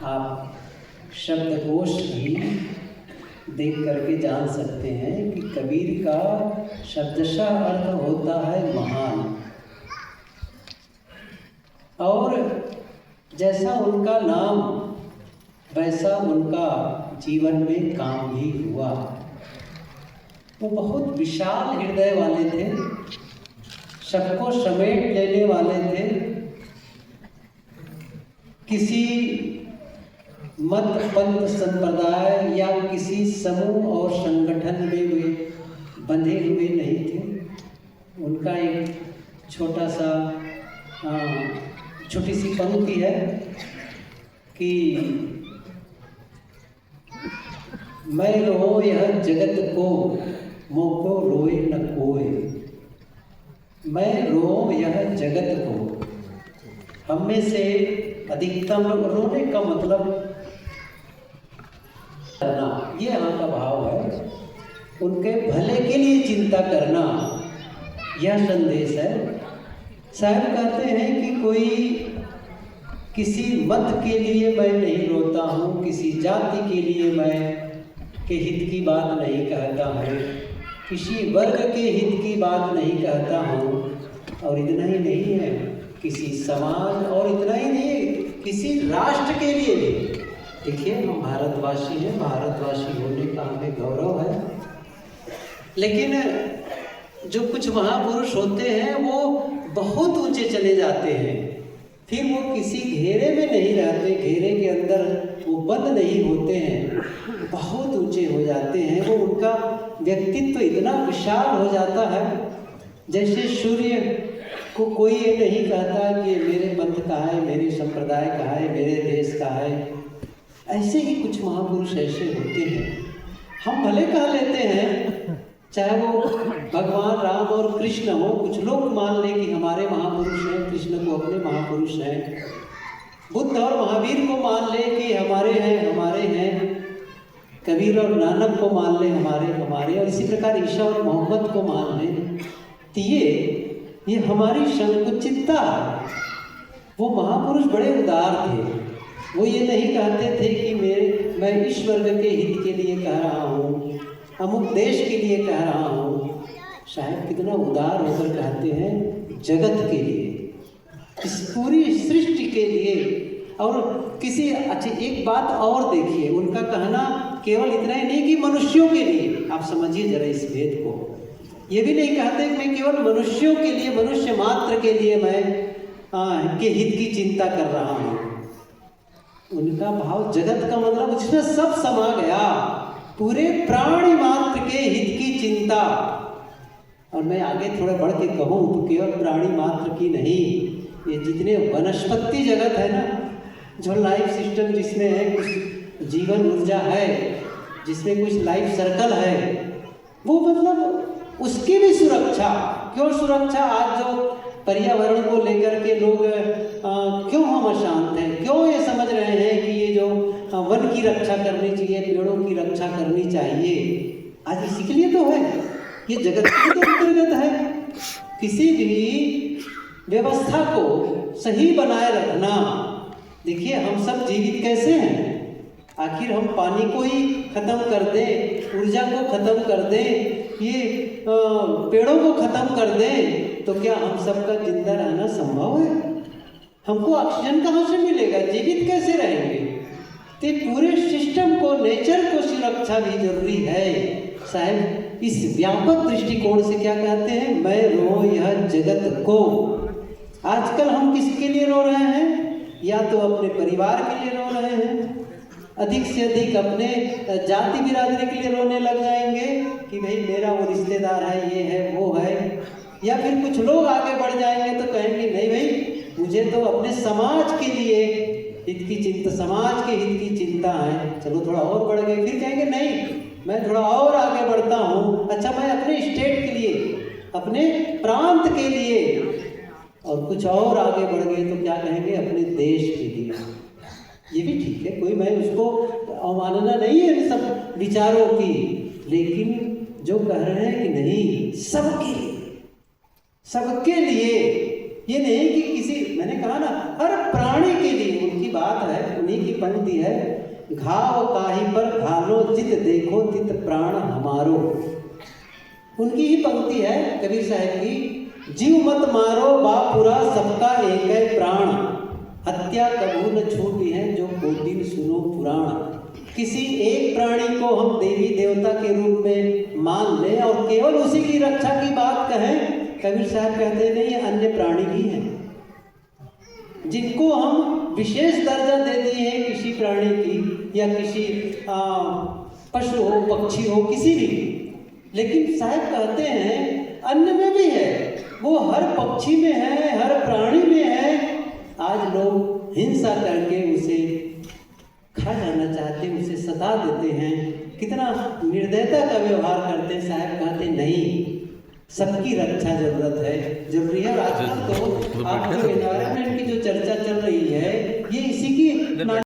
आप शब्दकोश भी देख करके जान सकते हैं कि कबीर का शब्दशः अर्थ होता है महान। और जैसा उनका नाम वैसा उनका जीवन में काम भी हुआ। वो बहुत विशाल हृदय वाले थे, सबको समेट लेने वाले थे। किसी मत पंथ संप्रदाय या किसी समूह और संगठन में वे बंधे हुए नहीं थे। उनका एक छोटी सी पंक्ति है कि मैं रो यह जगत को मोको रोए न कोय। मैं रो यह जगत को। हम में से अधिकतम रोने का मतलब करना, ये यहाँ का भाव है। उनके भले के लिए चिंता करना, यह संदेश है। साहब कहते हैं कि कोई किसी मत के लिए मैं नहीं रोता हूँ, किसी जाति के लिए मैं के हित की बात नहीं कहता हूँ, किसी वर्ग के हित की बात नहीं कहता हूँ। और इतना ही नहीं है, किसी समाज, और इतना ही नहीं, किसी राष्ट्र के लिए भी। देखिए, हम भारतवासी हैं, भारतवासी होने का हमें गौरव है। लेकिन जो कुछ महापुरुष होते हैं वो बहुत ऊंचे चले जाते हैं। फिर वो किसी घेरे में नहीं रहते, घेरे के अंदर वो बंद नहीं होते हैं, बहुत ऊंचे हो जाते हैं। वो उनका व्यक्तित्व इतना विशाल हो जाता है, जैसे सूर्य को कोई ये नहीं कहता कि मेरे पंथ का है, मेरे संप्रदाय का है, मेरे देश का है। ऐसे ही कुछ महापुरुष ऐसे होते हैं। हम भले कह लेते हैं, चाहे वो भगवान राम और कृष्ण हो, कुछ लोग मान लें कि हमारे महापुरुष हैं, कृष्ण को अपने महापुरुष हैं। बुद्ध और महावीर को मान लें कि हमारे हैं। कबीर और नानक को मान लें हमारे, और इसी प्रकार ईसा और मोहम्मद को मान लें। तो ये हमारी संकुचितता है। वो महापुरुष बड़े उदार थे। वो ये नहीं कहते थे कि मैं इस वर्ग के हित के लिए कह रहा हूँ, अमुक देश के लिए कह रहा हूँ। शायद कितना उदार होकर कहते हैं, जगत के लिए, इस पूरी सृष्टि के लिए। और किसी अच्छी एक बात और देखिए, उनका कहना केवल इतना ही नहीं कि मनुष्यों के लिए। आप समझिए जरा इस भेद को। ये भी नहीं कहते कि मैं केवल मनुष्यों के लिए, मनुष्य मात्र के लिए मैं के हित की चिंता कर रहा हूँ। उनका भाव जगत का मतलब उसमें सब समा गया, पूरे प्राणी मात्र के हित की चिंता। और मैं आगे थोड़ा बढ़ के कहूँ तो केवल प्राणी मात्र की नहीं, ये जितने वनस्पति जगत है ना, जो लाइफ सिस्टम जिसमें है, कुछ जीवन ऊर्जा है, जिसमें कुछ लाइफ सर्कल है, वो मतलब उसकी भी सुरक्षा। क्यों सुरक्षा? आज जो पर्यावरण को लेकर के लोग क्यों हम अशांत हैं, क्यों ये समझ रहे हैं कि ये जो वन की रक्षा करनी चाहिए, पेड़ों की रक्षा करनी चाहिए, आज इसी के लिए तो है। ये जगत के तो अंतर्गत है। किसी भी व्यवस्था को सही बनाए रखना। देखिए, हम सब जीवित कैसे हैं? आखिर हम पानी को ही खत्म कर दें, ऊर्जा को खत्म कर दें, ये पेड़ों को खत्म कर दें, तो क्या हम सबका जिंदा रहना संभव है? हमको ऑक्सीजन कहाँ से मिलेगा? जीवित कैसे रहेंगे? तो पूरे सिस्टम को, नेचर को सुरक्षा भी जरूरी है। साहब इस व्यापक दृष्टिकोण से क्या कहते हैं, मैं रो यह जगत को। आजकल हम किसके लिए रो रहे हैं? या तो अपने परिवार के लिए रो रहे हैं, अधिक से अधिक अपने जाति बिरादरी के लिए रोने लग जाएंगे कि भाई मेरा वो रिश्तेदार है, ये है, वो है। या फिर कुछ लोग आगे बढ़ जाएंगे तो कहेंगे नहीं भाई, मुझे तो अपने समाज के लिए हित की चिंता, समाज के हित की चिंता है। चलो थोड़ा और बढ़ गए, फिर कहेंगे नहीं, मैं थोड़ा और आगे बढ़ता हूँ। अच्छा, मैं अपने स्टेट के लिए, अपने प्रांत के लिए, और कुछ और आगे बढ़ गए तो क्या कहेंगे, अपने देश के लिए। ये भी ठीक है, कोई मैं उसको अवमानना नहीं है इन सब विचारों की। लेकिन जो कह रहे हैं कि नहीं, सबके लिए, सबके लिए, ये नहीं कि किसी, मैंने कहा ना, हर प्राणी के लिए उनकी बात है। उन्हीं की पंक्ति है, घाव काहि पर घालो जित देखो तित प्राण हमारो। उनकी ही पंक्ति है कबीर साहब की, जीव मत मारो बापुरा सबका एक है प्राण, हत्या कबू न छूटी है जो कोटिन सुनो पुराण। किसी एक प्राणी को हम देवी देवता के रूप में मान लें और केवल उसी की रक्षा की बात कहें, कबीर साहब कहते नहीं, अन्य प्राणी भी हैं जिनको हम विशेष दर्जा देते हैं किसी प्राणी की या किसी पशु हो पक्षी हो किसी भी, लेकिन साहब कहते हैं अन्य में भी है, वो हर पक्षी में है, हर प्राणी में है। आज लोग हिंसा करके उसे खा जाना चाहते हैं, उसे सता देते हैं, कितना निर्दयता का व्यवहार करते हैं। साहब कहते नहीं, सबकी रक्षा जरूरत है, जरूरी है। आजकल तो आप जो एनवायरनमेंट की जो चर्चा चल रही है ये इसी की